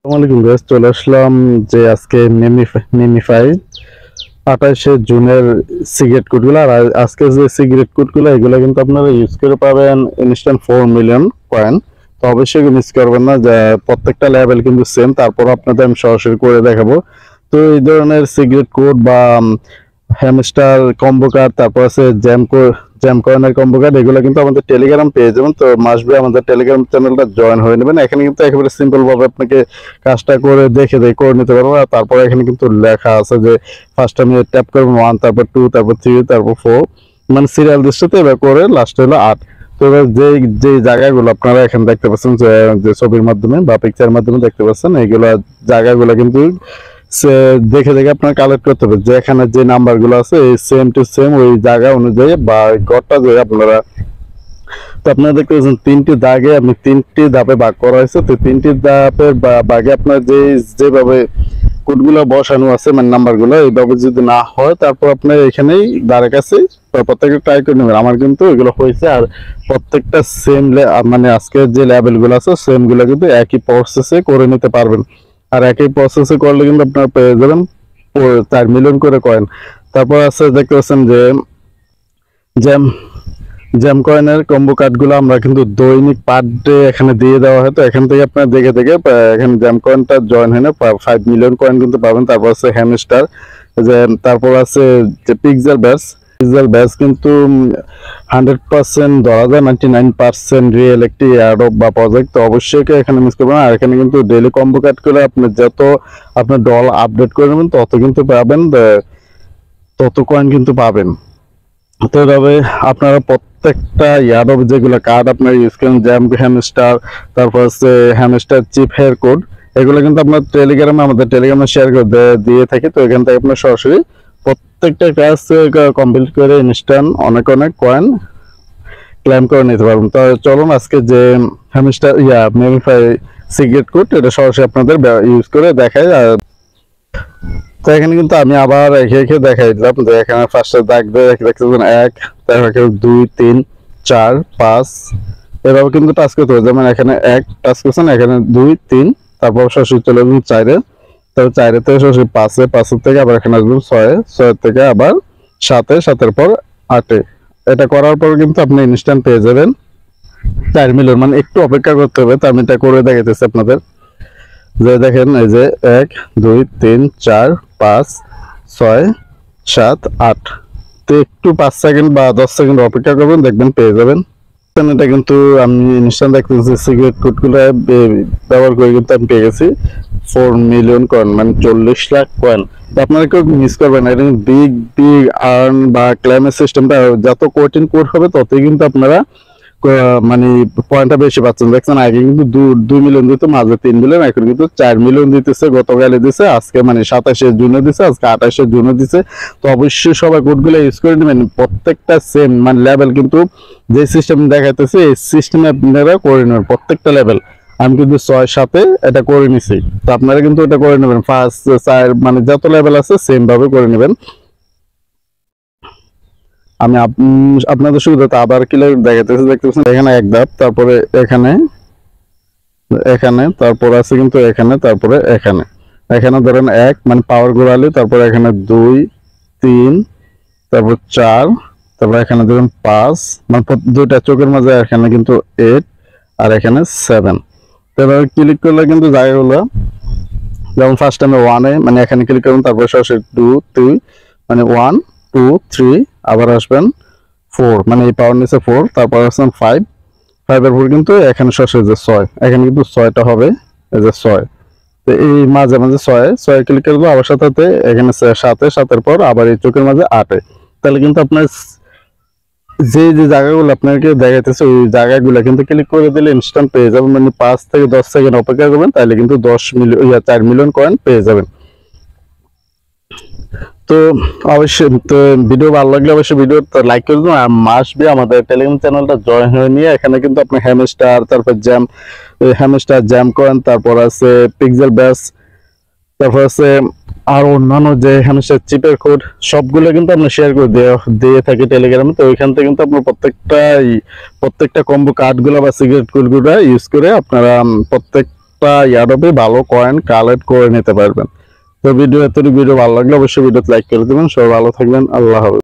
আসসালামাইকুম গাইস, চলে আসলাম যে আজকে মেমিফাই 28শে জুনের সিগারেট কোডগুলো। আর আজকে যে সিগারেট কোডগুলো এগুলো কিন্তু আপনারা ইউজ করে পাবেন ইনস্ট্যান্ট 4 মিলিয়ন কয়েন। তো অবশ্যই মিস করবেন না, যে প্রত্যেকটা লেভেল কিন্তু সেম। তারপর আপনাদের আমি সরাসরি করে দেখাবো। তো এই ধরনের সিগারেট কোড বা হ্যামস্টার কম্বো কার্ড, তারপর আছে জ্যাম কয়েনের কম্বো কার্ড, এগুলো কিন্তু আমাদের টেলিগ্রাম পেয়ে যাবেন। তো মাসবে আমাদের টেলিগ্রাম চ্যানেলটা জয়েন হয়ে নেবেন। এখানে কিন্তু একেবারে সিম্পল ভাবে আপনাকে কাজটা করে দেখে করে নিতে পারবো। আর তারপর এখানে কিন্তু লেখা আছে যে ফার্স্ট আমি ট্যাপ করবেন 1, তারপর 2, তারপর 3, তারপর 4, মানে সিরিয়াল দৃষ্টিতে এবার করে লাস্টে হলো 8। তো এবার যে জায়গাগুলো আপনারা এখানে দেখতে পাচ্ছেন, যে ছবির মাধ্যমে বা পিকচারের মাধ্যমে দেখতে পাচ্ছেন, এইগুলো জায়গাগুলো কিন্তু দেখে দেখে আপনার কালেক্ট করতে হবে। যে এখানে যে নাম্বার গুলো আছে এই সেম টু সেম ওই জায়গা অনুযায়ী বা ঘরটা যে আপনারা, তো আপনারা দেখতে পাচ্ছেন তিনটি দাগে আপনি তিনটি ধাপে ভাগ করা হয়েছে। তো তিনটি ধাপের ভাগে আপনার যেভাবে কোডগুলো বসানো আছে, মানে নাম্বারগুলো এইভাবে যদি না হয়, তারপর আপনার এখানেই দ্বারের কাছে প্রত্যেকটা ট্রাই করে নেবেন। আমার কিন্তু এগুলো হয়েছে। আর প্রত্যেকটা সেম, মানে আজকে যে লেভেল গুলো আছে সেম গুলো কিন্তু একই প্রসেসে করে নিতে পারবেন। আর একই প্রসেসে করলে কিন্তু আপনার পেয়ে যাবেন 4 মিলিয়ন করে কয়েন। তারপর আছে দেখতে পাচ্ছেন যে জ্যাম জ্যাম কয়েনের কম্বো কার্ডগুলো আমরা কিন্তু দৈনিক পার ডে এখানে দিয়ে দেওয়া হয়। তো এখান থেকে আপনার দেখে দেখে এখানে জ্যাম কয়েনটা জয়েন হয় না, 5 মিলিয়ন কয়েন কিন্তু পাবেন। তারপর আছে হ্যামস্টার, যে তারপর আছে যে পিক্সেল ব্যাস কিন্তু 100% ধরা যায়, 99% রিয়েল একটি অ্যাডব বা প্রজেক্ট। তো অবশ্যই এখানে মিস করবেন। আর এখানে কিন্তু ডেইলি কম্বো কার্ড করে আপনি যত আপনার ডল আপডেট করে নেবেন তত কিন্তু পাবেন, তত কয়েন কিন্তু পাবেন। তো এভাবে আপনারা প্রত্যেকটা ইয়াডব যেগুলো কার্ড আপনার ইউজ করেন, জ্যাম হ্যামস্টার, তারপর হচ্ছে হ্যামস্টার চিপ হেয়ার কোড, এগুলো কিন্তু আপনার টেলিগ্রামে আমাদের টেলিগ্রামে শেয়ার করে দিয়ে থাকি। তো এখান থেকে আপনার সরাসরি প্রত্যেকটা কাজ কমপ্লিট করে ইনস্ট্যান্ট অনেক অনেক কয়েন ক্লেম করে নিতে পারবেন। তো চলুন আজকে যে হ্যামস্টার মেমিফাই সিগারেট কোড এটা সরাসরি আপনাদের ইউজ করে দেখাই। তো এখানে কিন্তু আমি আবার একে একে দেখাই দিলাম। যে এখানে ফার্স্টে দাগ দিয়ে দেখতেছেন 1, তারপর 2, 3, 4, 5, এভাবে কিন্তু টাচ করতে হবে। যেমন এখানে 1 টাচ করছেন, এখানে 2, 3, তারপর সরাসরি চলে যাবেন 4-এ, তারপর 4-এর থেকে সরাসরি 5-এ, 5-এর থেকে আবার এখানে আসবেন 6-এ, 6-এর থেকে আবার 7-এ, 7-এর পর 8-এ। এটা করার পর কিন্তু আপনি ইনস্ট্যান্ট পেয়ে যাবেন 4 মিলিয়ন। মানে একটু অপেক্ষা করতে হবে। তো আমি এটা করে দেখাইতেছি আপনাদের। যে দেখেন এই যে 1, 2, 3, 4, 5, 6, 7, 8। তো একটু 5 সেকেন্ড বা 10 সেকেন্ড অপেক্ষা করবেন, দেখবেন পেয়ে যাবেন। এটা কিন্তু আমি ইনস্ট্যান্ট দেখতেছি সিগারেট কোডগুলো ব্যবহার করে কিন্তু আমি পেয়ে গেছি 4 মিলিয়ন কয়েন, মানে 40 লাখ কয়েন। তো আপনারা কেউ মিস করবেন না। এটা বিগ বিগ আর্ন বা ক্লেমের সিস্টেমটা যত কঠিন কোড হবে ততই কিন্তু আপনারা মানে পয়েন্টটা বেশি পাচ্ছেন। দেখছেন আগে কিন্তু 2 মিলিয়ন দিত, মাঝে 3 মিলিয়ন, এখন কিন্তু 4 মিলিয়ন দিতেছে। গতকালে দিছে, আজকে মানে 27শে জুনে দিছে, আজকে 28শে জুনে দিছে। তো অবশ্যই সবাই কোডগুলো ইউজ করে নেবেন। প্রত্যেকটা সেম মানে লেভেল কিন্তু যে সিস্টেম দেখাইতেছে এই সিস্টেমে আপনারা করে নেবেন প্রত্যেকটা লেভেল। আমি কিন্তু 6-7-এ এটা করে নিছি। তো আপনারা কিন্তু এটা করে নেবেন, 5, 4, মানে যত লেভেল আছে সেম ভাবে করে নেবেন। আমি আপনাদের সুবিধাতে আবার ক্লিয়ার দেখাতেছি। দেখতেছেন এখানে এক ধাপ, তারপরে এখানে, এখানে, তারপর আছে কিন্তু এখানে, তারপরে এখানে, এখানে ধরেন 1 মানে পাওয়ার ঘোরালি, তারপর এখানে 2, 3, তারপর 4, তারপর এখানে ধরেন 5, মানে দুইটা চোখের মাঝে এখানে কিন্তু 8, আর এখানে 7। এভাবে ক্লিক করলে কিন্তু জায়গাগুলো, যেমন ফার্স্ট টাইমে 1-এ মানে এখানে ক্লিক করবেন, তারপর সরাসরি 2, 3, মানে 1, 2, 3, আবার আসবেন 4, মানে এই পাওয়ার নিচে 4, তারপর আসবেন 5, 5-এর পর কিন্তু এখানে সরাসরি যে 6, এখানে কিন্তু 6টা হবে, এই যে 6। তো এই মাঝে মাঝে 6 ক্লিক করবো, আবার সাথে এখানে 7-এ, 7-এর পর আবার এই চোখের মাঝে 8-এ। তাহলে কিন্তু আপনার যে যে জায়গাগুলো আপনাকে দেখাইতেছে ওই জায়গাগুলো কিন্তু ক্লিক করে দিলে ইনস্ট্যান্ট পেয়ে যাবেন। মানে 5 থেকে 10 সেকেন্ড অপেক্ষা করবেন, তাহলে কিন্তু 4 মিলিয়ন কয়েন পেয়ে যাবেন। তো অবশ্যই তো ভিডিও ভালো লাগলে অবশ্যই ভিডিও লাইক করে দিন। আর মাসবি আমাদের টেলিগ্রাম চ্যানেলটা জয়েন হয়ে নিয়ে এখানে কিন্তু আপনি হ্যামস্টার, তারপর জ্যাম কয়েন, তারপর আছে পিক্সেল ব্যাস, তারপর আছে আর অন্যান্য যে হ্যামস্টার চিপের কোড, সবগুলো কিন্তু আপনি শেয়ার করে দিয়ে থাকি টেলিগ্রামে। তো ওইখান থেকে কিন্তু আপনার প্রত্যেকটা কম্বো কার্ডগুলো বা সিগারেট কোডগুলো ইউজ করে আপনারা প্রত্যেক প্রত্যেকটা ইয়ারবে ভালো কয়েন কালেক্ট করে নিতে পারবেন। তো ভিডিও ভালো লাগলে অবশ্যই ভিডিওতে লাইক করে দেবেন। সবাই ভালো থাকবেন, আল্লাহ হাফেজ।